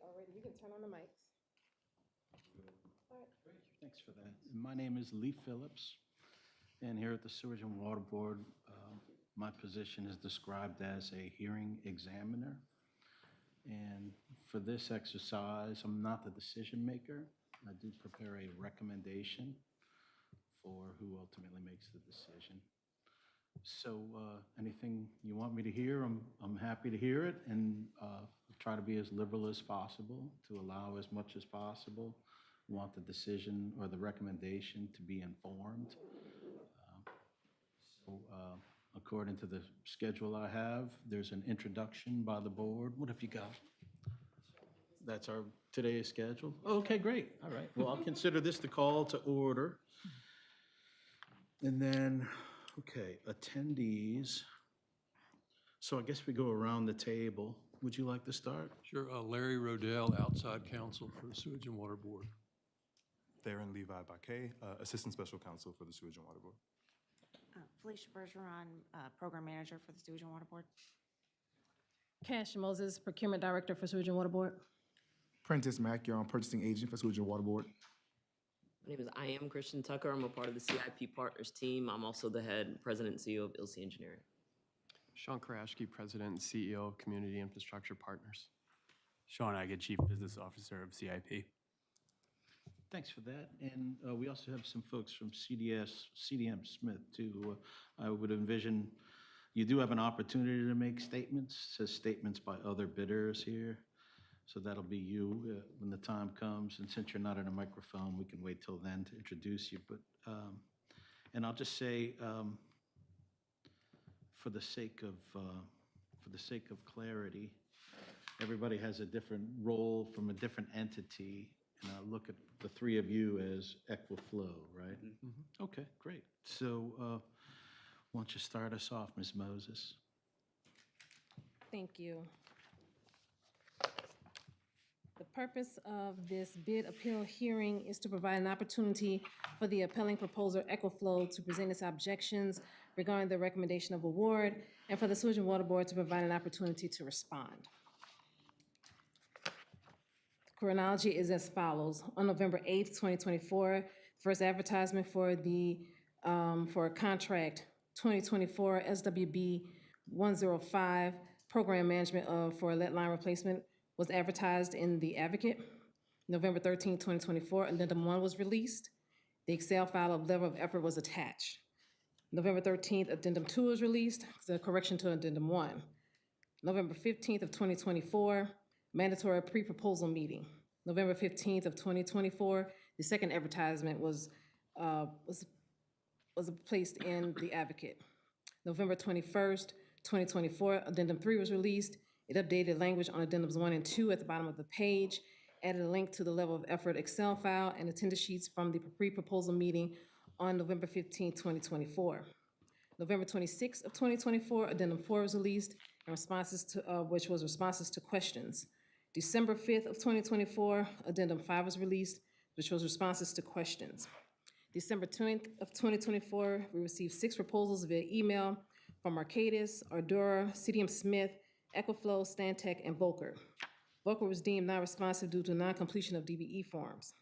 are ready, you can turn on the mics. Thanks for that. My name is Lee Phillips, and here at the Sewage and Water Board, my position is described as a hearing examiner. And for this exercise, I'm not the decision maker. I do prepare a recommendation for who ultimately makes the decision. So anything you want me to hear, I'm happy to hear it, and try to be as liberal as possible to allow as much as possible. Want the decision or the recommendation to be informed. According to the schedule I have, there's an introduction by the board. What have you got? That's our today's schedule? Okay, great. All right. Well, I'll consider this the call to order. And then, okay, attendees. So I guess we go around the table. Would you like to start? Sure. Larry Rodell, outside counsel for the Sewage and Water Board. Theron Levi Baquet, Assistant Special Counsel for the Sewage and Water Board. Felicia Bergeron, Program Manager for the Sewage and Water Board. Cash Moses, Procurement Director for Sewage and Water Board. Prentice Mackion, Purchasing Agent for Sewage and Water Board. My name is Christian Tucker. I'm a part of the CIP Partners team. I'm also the head president and CEO of ILSI Engineering. Sean Karashki, President and CEO of Community Infrastructure Partners. Sean Agate, Chief Business Officer of CIP. Thanks for that. And we also have some folks from CDM Smith, too. I would envision you do have an opportunity to make statements. It says statements by other bidders here. So that'll be you when the time comes. And since you're not in a microphone, we can wait till then to introduce you. But and I'll just say, for the sake of clarity, everybody has a different role from a different entity. And I look at the three of you as Equiflow, right? Mm-hmm. Okay, great. So why don't you start us off, Ms. Moses? Thank you. The purpose of this bid appeal hearing is to provide an opportunity for the appelling proposer, Equiflow, to present its objections regarding the recommendation of award, and for the Sewage and Water Board to provide an opportunity to respond. Chronology is as follows. On November 8th, 2024, first advertisement for contract 2024 SWB 105 program management for lead line replacement was advertised in the Advocate. November 13th, 2024, Addendum 1 was released. The Excel file of level of effort was attached. November 13th, Addendum 2 was released, the correction to Addendum 1. November 15th of 2024, mandatory pre-proposal meeting. November 15th of 2024, the second advertisement was placed in the Advocate. November 21st, 2024, Addendum 3 was released. It updated language on Addendums 1 and 2 at the bottom of the page, added a link to the level of effort Excel file and attendance sheets from the pre-proposal meeting on November 15th, 2024. November 26th of 2024, Addendum 4 was released, and responses to which was responses to questions. December 5th of 2024, Addendum 5 was released, which was responses to questions. December 20th of 2024, we received 6 proposals via email from Arcadis, Ardura, CDM Smith, Equiflow, Stantec, and Volker. Volker was deemed non-responsive due to non-completion of DBE forms.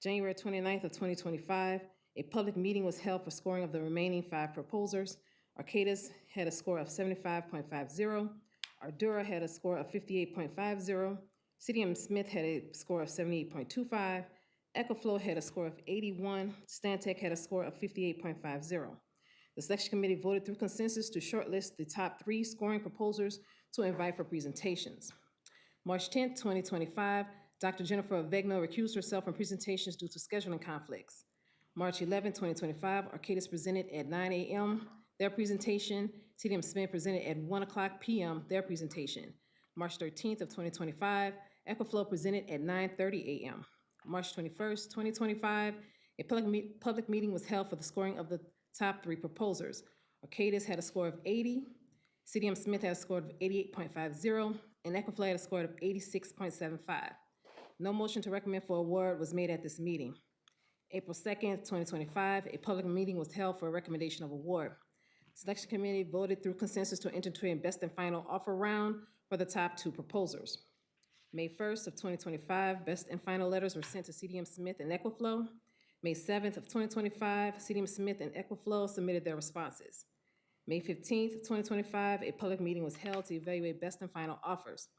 January 29th of 2025, a public meeting was held for scoring of the remaining 5 proposers. Arcadis had a score of 75.50. Ardura had a score of 58.50. CDM Smith had a score of 78.25. Equiflow had a score of 81. Stantec had a score of 58.50. The selection committee voted through consensus to shortlist the top 3 scoring proposers to invite for presentations. March 10th, 2025, Dr. Jennifer Avegno recused herself from presentations due to scheduling conflicts. March 11th, 2025, Arcadis presented at 9 a.m. their presentation. CDM Smith presented at 1:00 p.m. their presentation. March 13th of 2025, Equiflow presented at 9:30 a.m. March 21st, 2025, a public meeting was held for the scoring of the top 3 proposers. Arcadis had a score of 80, CDM Smith had a score of 88.50, and Equiflow had a score of 86.75. No motion to recommend for award was made at this meeting. April 2nd, 2025, a public meeting was held for a recommendation of award. Selection committee voted through consensus to enter into a best and final offer round for the top 2 proposers. May 1st of 2025, best and final letters were sent to CDM Smith and Equiflow. May 7th of 2025, CDM Smith and Equiflow submitted their responses. May 15th, 2025, a public meeting was held to evaluate best and final offers.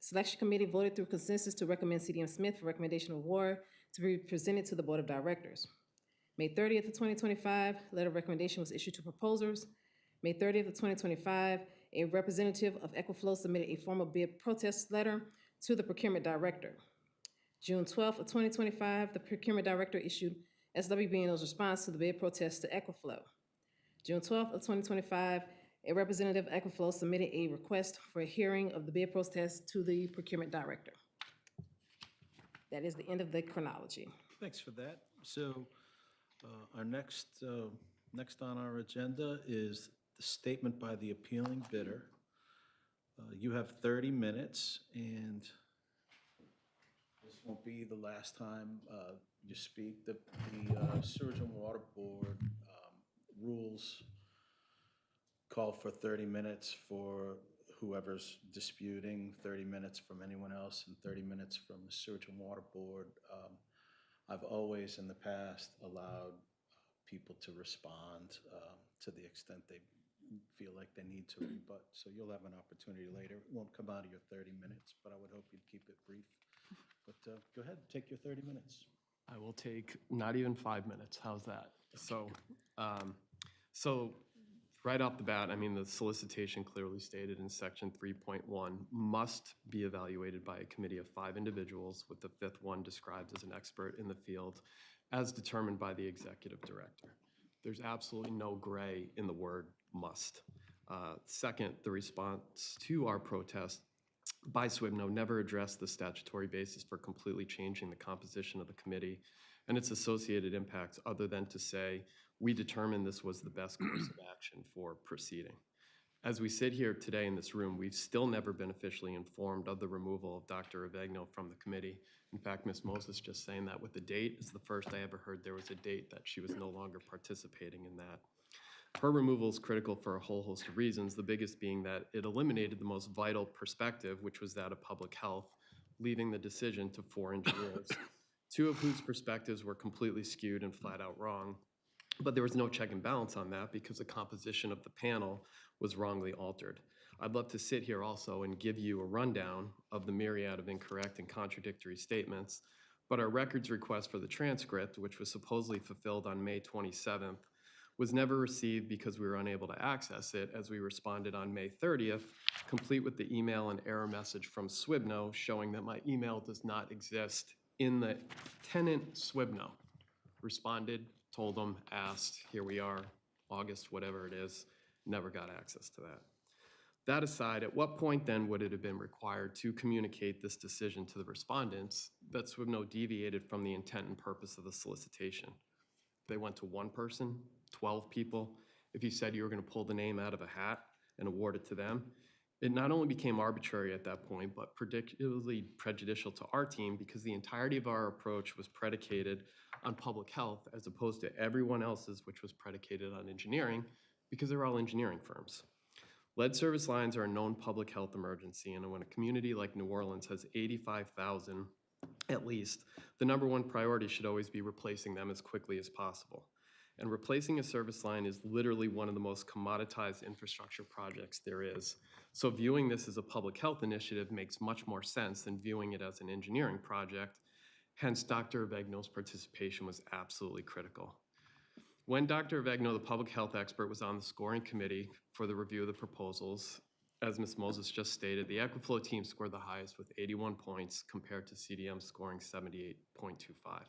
The selection committee voted through consensus to recommend CDM Smith for recommendation of award to be presented to the Board of Directors. May 30th of 2025, letter of recommendation was issued to proposers. May 30th of 2025, a representative of Equiflow submitted a formal bid protest letter to the procurement director. June 12th of 2025, the procurement director issued SWB&O's response to the bid protest to Equiflow. June 12th of 2025, a representative of Equiflow submitted a request for a hearing of the bid protest to the procurement director. That is the end of the chronology. Thanks for that. So our next on our agenda is the statement by the appealing bidder. You have 30 minutes, and this won't be the last time you speak. The Sewage and Water Board rules call for 30 minutes for whoever's disputing, 30 minutes from anyone else, and 30 minutes from the Sewage and Water Board. I've always in the past allowed people to respond to the extent they feel like they need to rebut. So you'll have an opportunity later. It won't come out of your 30 minutes, but I would hope you'd keep it brief. But go ahead, take your 30 minutes. I will take not even 5 minutes. How's that? So right off the bat, I mean, the solicitation clearly stated in section 3.1 must be evaluated by a committee of 5 individuals, with the 5th one described as an expert in the field, as determined by the executive director. There's absolutely no gray in the word must. Second, the response to our protest by SWBNO never addressed the statutory basis for completely changing the composition of the committee and its associated impacts, other than to say, we determined this was the best course of action for proceeding. As we sit here today in this room, we've still never been officially informed of the removal of Dr. Avegno from the committee. In fact, Ms. Moses just saying that with the date is the first I ever heard there was a date that she was no longer participating in that. Her removal is critical for a whole host of reasons, the biggest being that it eliminated the most vital perspective, which was that of public health, leaving the decision to 4 engineers, 2 of whose perspectives were completely skewed and flat out wrong. But there was no check and balance on that because the composition of the panel was wrongly altered. I'd love to sit here also and give you a rundown of the myriad of incorrect and contradictory statements, but our records request for the transcript, which was supposedly fulfilled on May 27th, was never received because we were unable to access it, as we responded on May 30th, complete with the email and error message from SWBNO showing that my email does not exist in the tenant SWBNO. Responded, told them, asked, here we are, August, whatever it is, never got access to that. That aside, at what point then would it have been required to communicate this decision to the respondents that SWBNO deviated from the intent and purpose of the solicitation? They went to 1 person, 12 people. If you said you were going to pull the name out of a hat and award it to them, it not only became arbitrary at that point, but particularly prejudicial to our team because the entirety of our approach was predicated on public health as opposed to everyone else's, which was predicated on engineering because they're all engineering firms. Lead service lines are a known public health emergency, and when a community like New Orleans has 85,000 at least, the #1 priority should always be replacing them as quickly as possible. And replacing a service line is literally one of the most commoditized infrastructure projects there is. So viewing this as a public health initiative makes much more sense than viewing it as an engineering project. Hence, Dr. Avegno's participation was absolutely critical. When Dr. Avegno, the public health expert, was on the scoring committee for the review of the proposals, as Ms. Moses just stated, the Equiflow team scored the highest with 81 points compared to CDM scoring 78.25.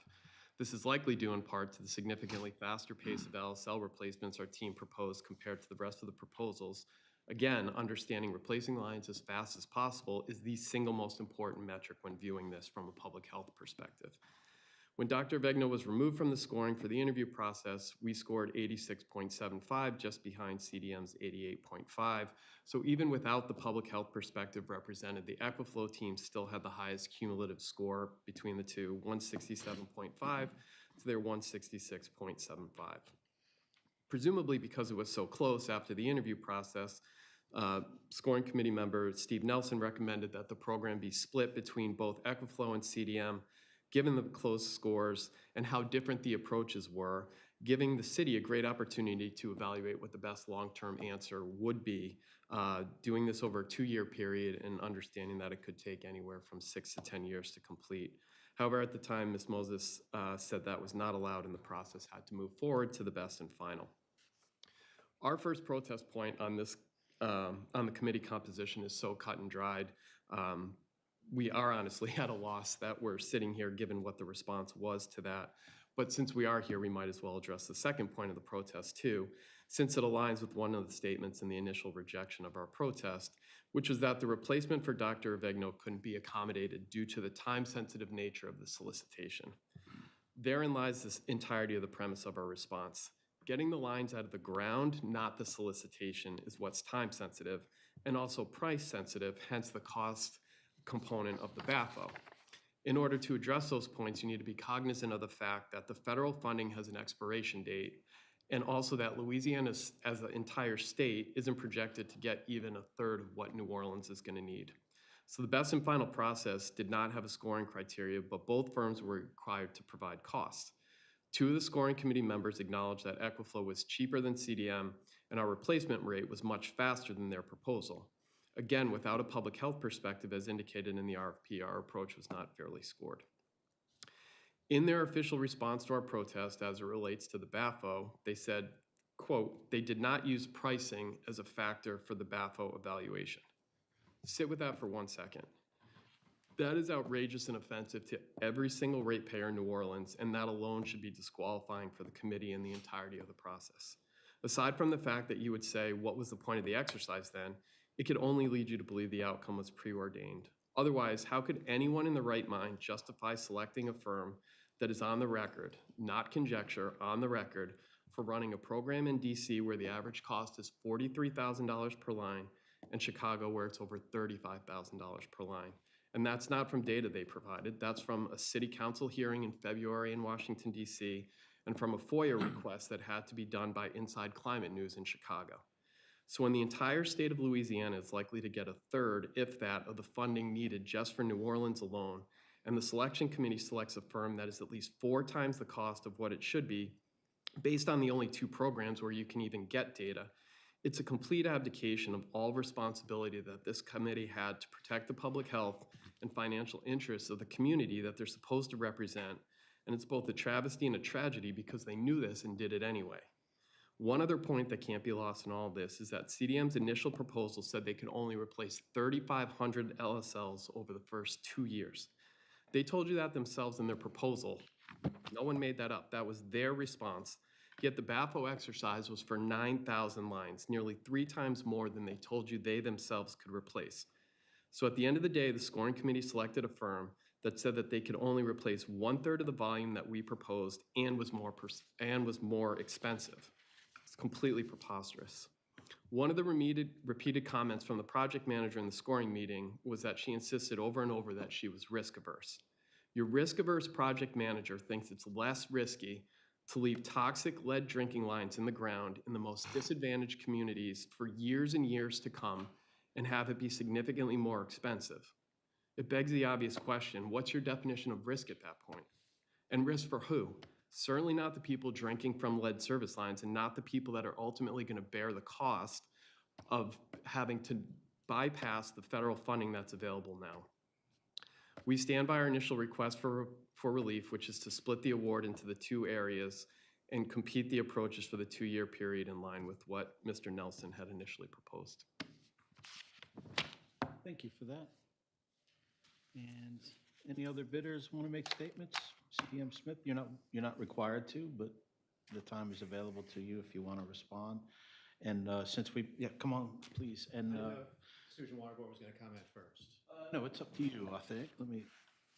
This is likely due in part to the significantly faster pace of LSL replacements our team proposed compared to the rest of the proposals. Again, understanding replacing lines as fast as possible is the single most important metric when viewing this from a public health perspective. When Dr. Avegno was removed from the scoring for the interview process, we scored 86.75, just behind CDM's 88.5. So even without the public health perspective represented, the Equiflow team still had the highest cumulative score between the two, 167.5 to their 166.75. Presumably because it was so close after the interview process, Scoring committee member Steve Nelson recommended that the program be split between both Equiflow and CDM, given the close scores and how different the approaches were, giving the city a great opportunity to evaluate what the best long-term answer would be, doing this over a 2-year period and understanding that it could take anywhere from 6 to 10 years to complete. However, at the time, Ms. Moses said that was not allowed and the process had to move forward to the best and final. Our first protest point on this, on the committee composition is so cut and dried. We are honestly at a loss that we're sitting here given what the response was to that. But since we are here, we might as well address the second point of the protest too, since it aligns with one of the statements in the initial rejection of our protest, which was that the replacement for Dr. Avegno couldn't be accommodated due to the time-sensitive nature of the solicitation. Therein lies the entirety of the premise of our response. Getting the lines out of the ground, not the solicitation, is what's time-sensitive and also price-sensitive, hence the cost component of the BAFO. In order to address those points, you need to be cognizant of the fact that the federal funding has an expiration date, and also that Louisiana, as an entire state, isn't projected to get even a third of what New Orleans is going to need. So the best and final process did not have a scoring criteria, but both firms were required to provide cost. 2 of the scoring committee members acknowledged that Equiflow was cheaper than CDM, and our replacement rate was much faster than their proposal. Again, without a public health perspective, as indicated in the RFP, our approach was not fairly scored. In their official response to our protest as it relates to the BAFO, they said, quote, they did not use pricing as a factor for the BAFO evaluation. Sit with that for 1 second. That is outrageous and offensive to every single ratepayer in New Orleans, and that alone should be disqualifying for the committee and the entirety of the process. Aside from the fact that you would say, what was the point of the exercise then? It could only lead you to believe the outcome was preordained. Otherwise, how could anyone in the right mind justify selecting a firm that is on the record, not conjecture, on the record, for running a program in DC where the average cost is $43,000 per line, and Chicago where it's over $35,000 per line? And that's not from data they provided. That's from a city council hearing in February in Washington, DC, and from a FOIA request that had to be done by Inside Climate News in Chicago. So when the entire state of Louisiana is likely to get a third, if that, of the funding needed just for New Orleans alone, and the selection committee selects a firm that is at least 4 times the cost of what it should be, based on the only 2 programs where you can even get data, it's a complete abdication of all responsibility that this committee had to protect the public health and financial interests of the community that they're supposed to represent. And it's both a travesty and a tragedy because they knew this and did it anyway. One other point that can't be lost in all of this is that CDM's initial proposal said they could only replace 3,500 LSLs over the first 2 years. They told you that themselves in their proposal. No one made that up. That was their response. Yet the BAFO exercise was for 9,000 lines, nearly 3 times more than they told you they themselves could replace. So at the end of the day, the scoring committee selected a firm that said that they could only replace 1/3 of the volume that we proposed and was more expensive. It's completely preposterous. One of the repeated comments from the project manager in the scoring meeting was that she insisted over and over that she was risk averse. Your risk averse project manager thinks it's less risky to leave toxic lead drinking lines in the ground in the most disadvantaged communities for years and years to come and have it be significantly more expensive. It begs the obvious question, what's your definition of risk at that point? And risk for who? Certainly not the people drinking from lead service lines and not the people that are ultimately going to bear the cost of having to bypass the federal funding that's available now. We stand by our initial request for relief, which is to split the award into the 2 areas and compete the approaches for the 2-year period in line with what Mr. Nelson had initially proposed. Thank you for that. And any other bidders want to make statements? CDM Smith, you're not required to, but the time is available to you if you want to respond. And since come on, please. And Sewage Water Board was going to comment first. no, it's up to you, I think.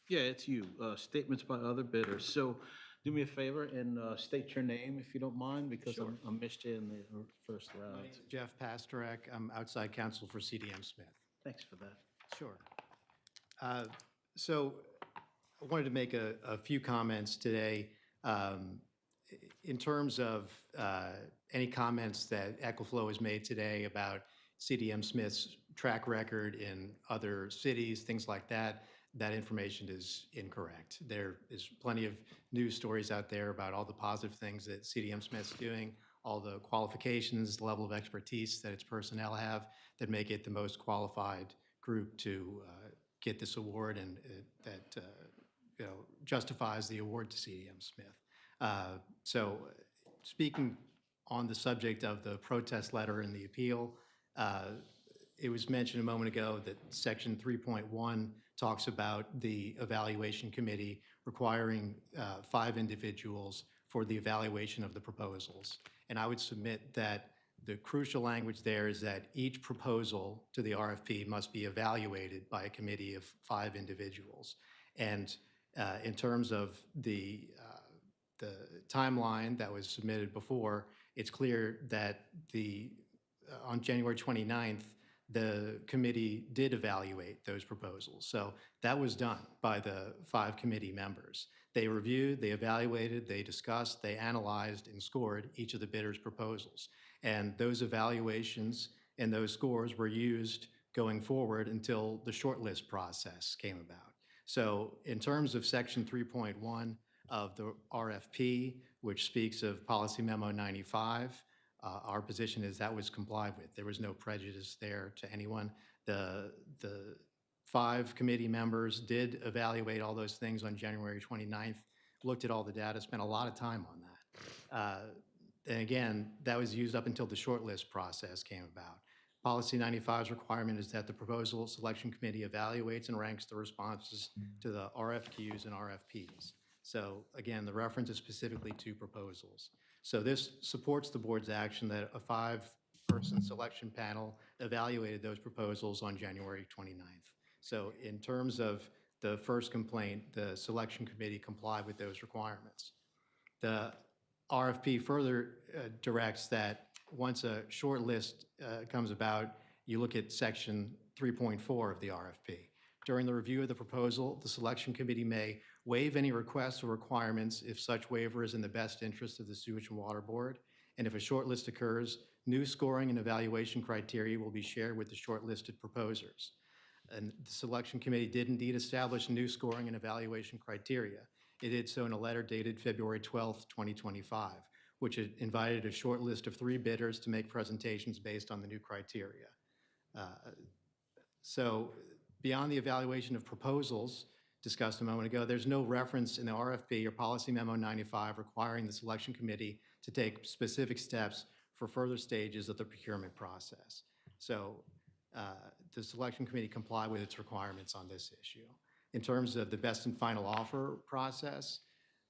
It's you. Statements by other bidders. So do me a favor and state your name if you don't mind, because Sure. I missed you in the first My round. name is Jeff Pastorek. I'm outside counsel for CDM Smith. Thanks for that. Sure. So I wanted to make a few comments today in terms of any comments that Equiflow has made today about CDM Smith's track record in other cities, things like that, that information is incorrect. There is plenty of news stories out there about all the positive things that CDM Smith's doing, all the qualifications, the level of expertise that its personnel have that make it the most qualified group to get this award, and that justifies the award to CDM Smith. So speaking on the subject of the protest letter and the appeal, it was mentioned a moment ago that Section 3.1 talks about the evaluation committee requiring 5 individuals for the evaluation of the proposals. And I would submit that the crucial language there is that each proposal to the RFP must be evaluated by a committee of 5 individuals. And in terms of the timeline that was submitted before, it's clear that on January 29th, the committee did evaluate those proposals. So that was done by the 5 committee members. They reviewed, they evaluated, they discussed, they analyzed and scored each of the bidders' proposals. And those evaluations and those scores were used going forward until the shortlist process came about. So in terms of Section 3.1 of the RFP, which speaks of Policy Memo 95, our position is that was complied with. There was no prejudice there to anyone. The 5 committee members did evaluate all those things on January 29th, looked at all the data, spent a lot of time on that. And again, that was used up until the shortlist process came about. Policy 95's requirement is that the proposal selection committee evaluates and ranks the responses to the RFQs and RFPs. So again, the reference is specifically to proposals. So this supports the board's action that a 5-person selection panel evaluated those proposals on January 29th. So in terms of the first complaint, the selection committee complied with those requirements. The RFP further directs that once a short list comes about, you look at Section 3.4 of the RFP. During the review of the proposal, the selection committee may waive any requests or requirements if such waiver is in the best interest of the Sewage and Water Board. And if a short list occurs, new scoring and evaluation criteria will be shared with the shortlisted proposers. And the selection committee did indeed establish new scoring and evaluation criteria. It did so in a letter dated February 12th, 2025, which invited a short list of 3 bidders to make presentations based on the new criteria. So beyond the evaluation of proposals discussed a moment ago, there's no reference in the RFP or Policy Memo 95 requiring the selection committee to take specific steps for further stages of the procurement process. So the selection committee complied with its requirements on this issue. In terms of the best and final offer process,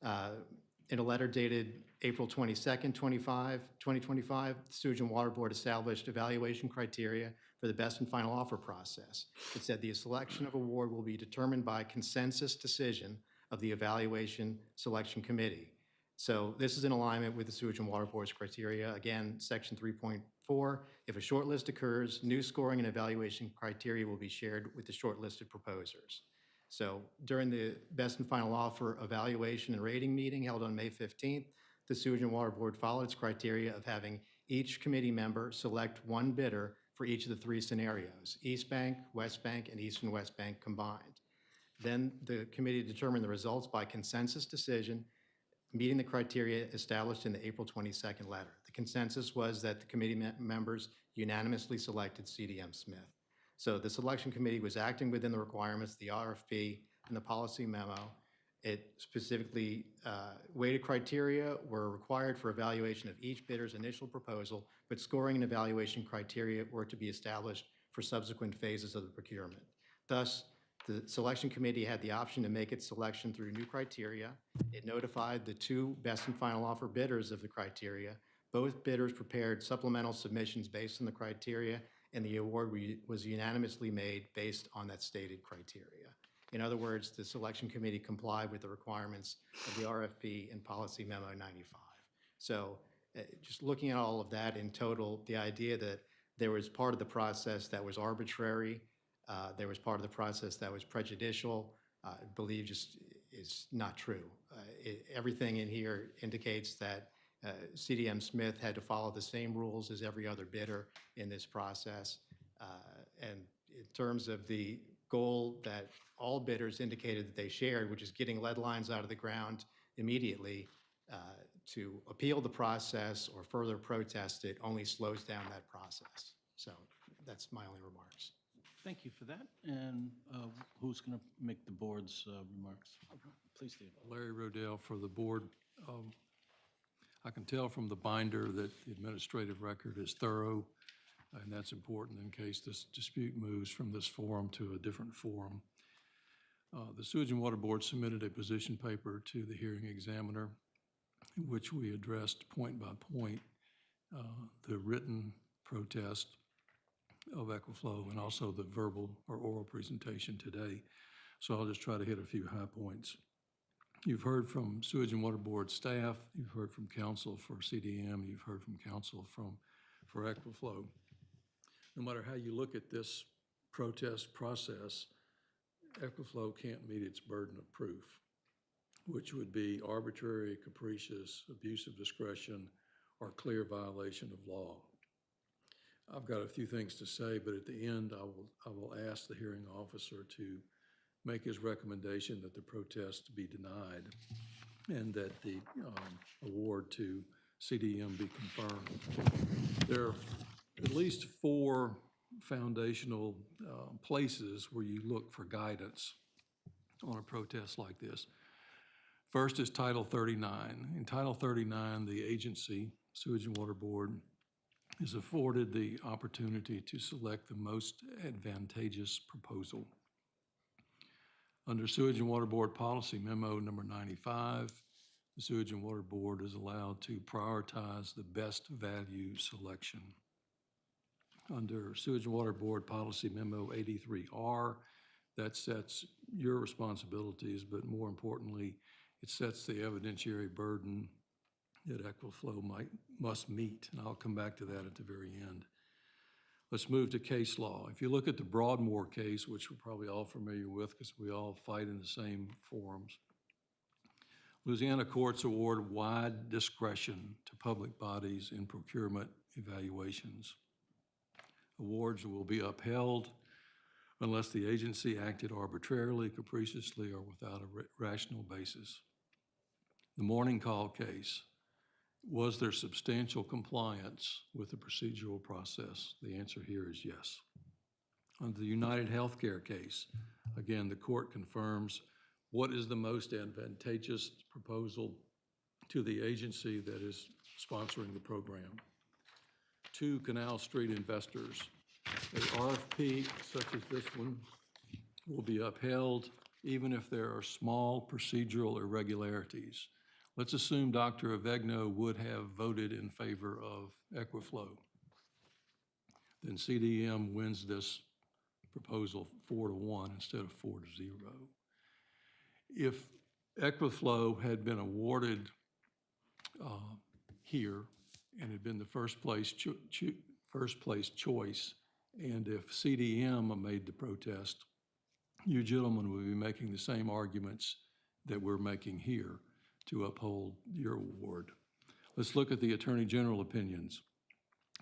in a letter dated April 22nd, 2025, the Sewage and Water Board established evaluation criteria for the best and final offer process. It said the selection of award will be determined by consensus decision of the evaluation selection committee. So this is in alignment with the Sewage and Water Board's criteria. Again, Section 3.4, if a short list occurs, new scoring and evaluation criteria will be shared with the shortlisted proposers. So during the best and final offer evaluation and rating meeting held on May 15th, the Sewage and Water Board followed its criteria of having each committee member select 1 bidder for each of the 3 scenarios, East Bank, West Bank, and East and West Bank combined. Then the committee determined the results by consensus decision, meeting the criteria established in the April 22nd letter. The consensus was that the committee members unanimously selected CDM Smith. So the selection committee was acting within the requirements of the RFP and the policy memo. It specifically weighted criteria were required for evaluation of each bidder's initial proposal, but scoring and evaluation criteria were to be established for subsequent phases of the procurement. Thus, the selection committee had the option to make its selection through new criteria. It notified the 2 best and final offer bidders of the criteria. Both bidders prepared supplemental submissions based on the criteria, and the award was unanimously made based on that stated criteria. In other words, the selection committee complied with the requirements of the RFP and Policy Memo 95. So just looking at all of that in total, the idea that there was part of the process that was arbitrary, there was part of the process that was prejudicial, I believe just is not true. Everything in here indicates that CDM Smith had to follow the same rules as every other bidder in this process. And in terms of the goal that all bidders indicated that they shared, which is getting lead lines out of the ground immediately, to appeal the process or further protest it only slows down that process. So that's my only remarks. Thank you for that. And who's going to make the board's remarks? Please, Steve. Larry Rodell for the board. I can tell from the binder that the administrative record is thorough, and that's important in case this dispute moves from this forum to a different forum. The Sewage and Water Board submitted a position paper to the hearing examiner in which we addressed point by point the written protest of Equiflow and also the verbal or oral presentation today. So I'll just try to hit a few high points. You've heard from Sewage and Water Board staff, you've heard from counsel for CDM, you've heard from counsel for Equiflow. No matter how you look at this protest process, Equiflow can't meet its burden of proof, which would be arbitrary, capricious, abuse of discretion, or clear violation of law. I've got a few things to say, but at the end, I will ask the hearing officer to make his recommendation that the protest be denied and that the award to CDM be confirmed. There are at least 4 foundational places where you look for guidance on a protest like this. First is Title 39. In Title 39, the agency, Sewage and Water Board, is afforded the opportunity to select the most advantageous proposal. Under Sewage and Water Board Policy Memo number 95, the Sewage and Water Board is allowed to prioritize the best value selection. Under Sewage and Water Board Policy Memo 83R, that sets your responsibilities, but more importantly, it sets the evidentiary burden that Equiflow must meet, and I'll come back to that at the very end. Let's move to case law. If you look at the Broadmoor case, which we're probably all familiar with because we all fight in the same forums, Louisiana courts award wide discretion to public bodies in procurement evaluations. Awards will be upheld unless the agency acted arbitrarily, capriciously, or without a rational basis. The Morning Call case, was there substantial compliance with the procedural process? The answer here is yes. Under the United Healthcare case, again, the court confirms what is the most advantageous proposal to the agency that is sponsoring the program. 2 Canal Street investors. An RFP such as this one will be upheld even if there are small procedural irregularities. Let's assume Dr. Avegno would have voted in favor of Equiflow. Then CDM wins this proposal 4-1 instead of 4-0. If Equiflow had been awarded here and had been the first place choice, and if CDM made the protest, you gentlemen would be making the same arguments that we're making here to uphold your award. Let's look at the Attorney General opinions.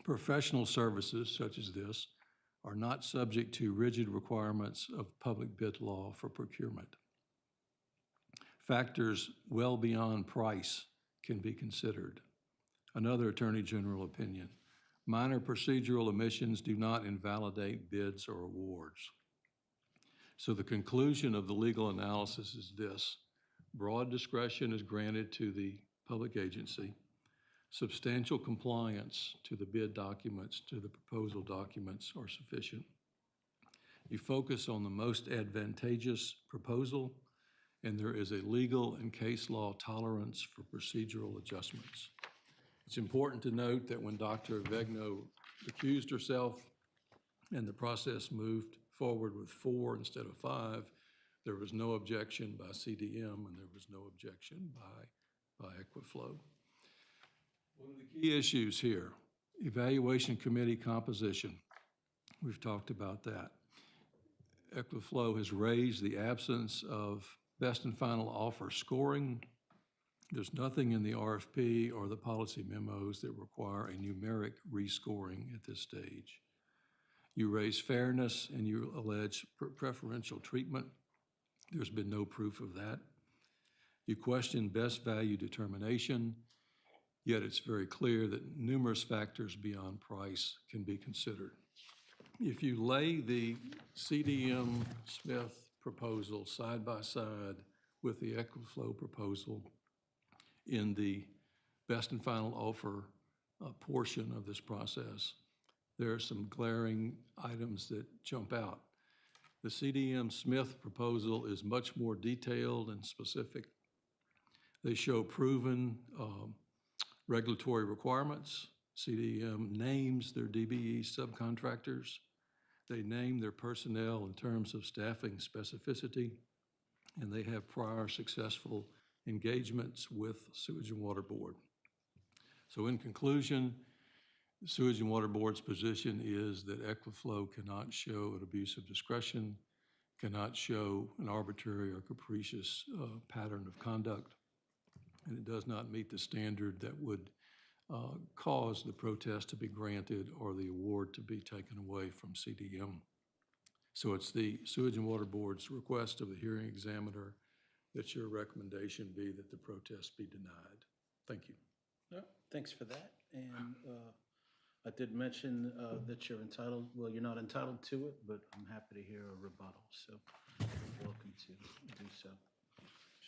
Professional services such as this are not subject to rigid requirements of public bid law for procurement. Factors well beyond price can be considered. Another Attorney General opinion, minor procedural omissions do not invalidate bids or awards. So the conclusion of the legal analysis is this: broad discretion is granted to the public agency. Substantial compliance to the bid documents, to the proposal documents are sufficient. You focus on the most advantageous proposal, and there is a legal and case law tolerance for procedural adjustments. It's important to note that when Dr. Avegno recused herself and the process moved forward with 4 instead of 5, there was no objection by CDM and there was no objection by Equiflow. One of the key issues here, evaluation committee composition. We've talked about that. Equiflow has raised the absence of best and final offer scoring There's nothing in the RFP or the policy memos that require a numeric rescoring at this stage. You raise fairness and you allege preferential treatment. There's been no proof of that. You question best value determination, yet it's very clear that numerous factors beyond price can be considered. If you lay the CDM Smith proposal side by side with the Equiflow proposal in the best and final offer portion of this process, there are some glaring items that jump out. The CDM Smith proposal is much more detailed and specific. They show proven regulatory requirements. CDM names their DBE subcontractors. They name their personnel in terms of staffing specificity, and they have prior successful engagements with Sewage and Water Board. So in conclusion, the Sewage and Water Board's position is that Equiflow cannot show an abuse of discretion, cannot show an arbitrary or capricious pattern of conduct, and it does not meet the standard that would cause the protest to be granted or the award to be taken away from CDM. So it's the Sewage and Water Board's request of the hearing examiner that your recommendation be that the protest be denied. Thank you. Yeah, thanks for that. And I did mention that you're entitled, well, you're not entitled to it, but I'm happy to hear a rebuttal, so you're welcome to do so.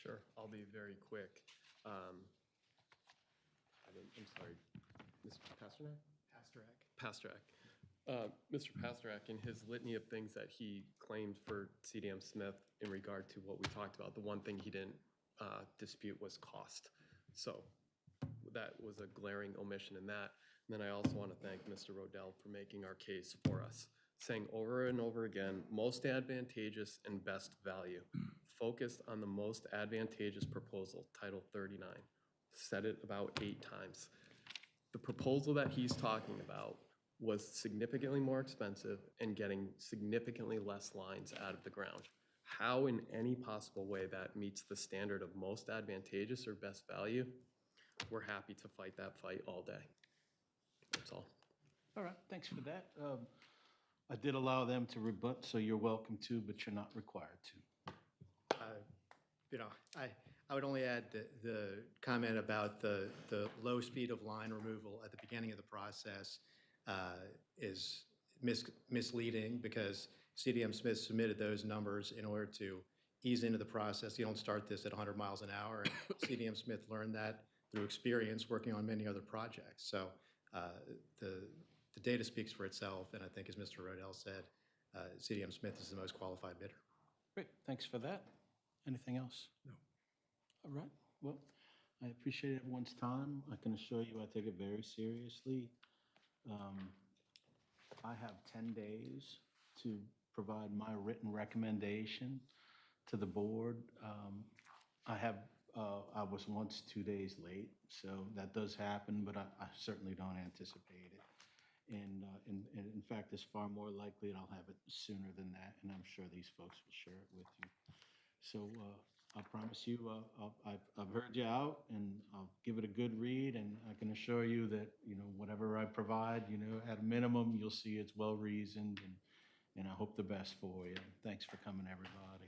Sure, I'll be very quick. I'm sorry, Mr. Pasternak? Pasternak. Mr. Pasternak, in his litany of things that he claimed for CDM Smith in regard to what we talked about, the one thing he didn't dispute was cost. So that was a glaring omission in that. And then I also want to thank Mr. Rodell for making our case for us, saying over and over again, most advantageous and best value. Focused on the most advantageous proposal, Title 39. Said it about 8 times. The proposal that he's talking about was significantly more expensive and getting significantly less lines out of the ground. How in any possible way that meets the standard of most advantageous or best value, we're happy to fight that fight all day. That's all. All right, thanks for that. I did allow them to rebut, so you're welcome to, but you're not required to. I would only add the comment about the low speed of line removal at the beginning of the process is misleading because CDM Smith submitted those numbers in order to ease into the process. You don't start this at 100 miles an hour. And CDM Smith learned that through experience working on many other projects. So the data speaks for itself, and I think as Mr. Rodell said, CDM Smith is the most qualified bidder. Great, thanks for that. Anything else? No. All right, well, I appreciate everyone's time. I can assure you I take it very seriously. I have 10 days to provide my written recommendation to the board. I was once 2 days late, so that does happen, but I certainly don't anticipate it. And in fact, it's far more likely that I'll have it sooner than that, and I'm sure these folks will share it with you. So I promise you, I've heard you out, and I'll give it a good read, and I can assure you that, whatever I provide, at a minimum, you'll see it's well-reasoned, and I hope the best for you. Thanks for coming, everybody.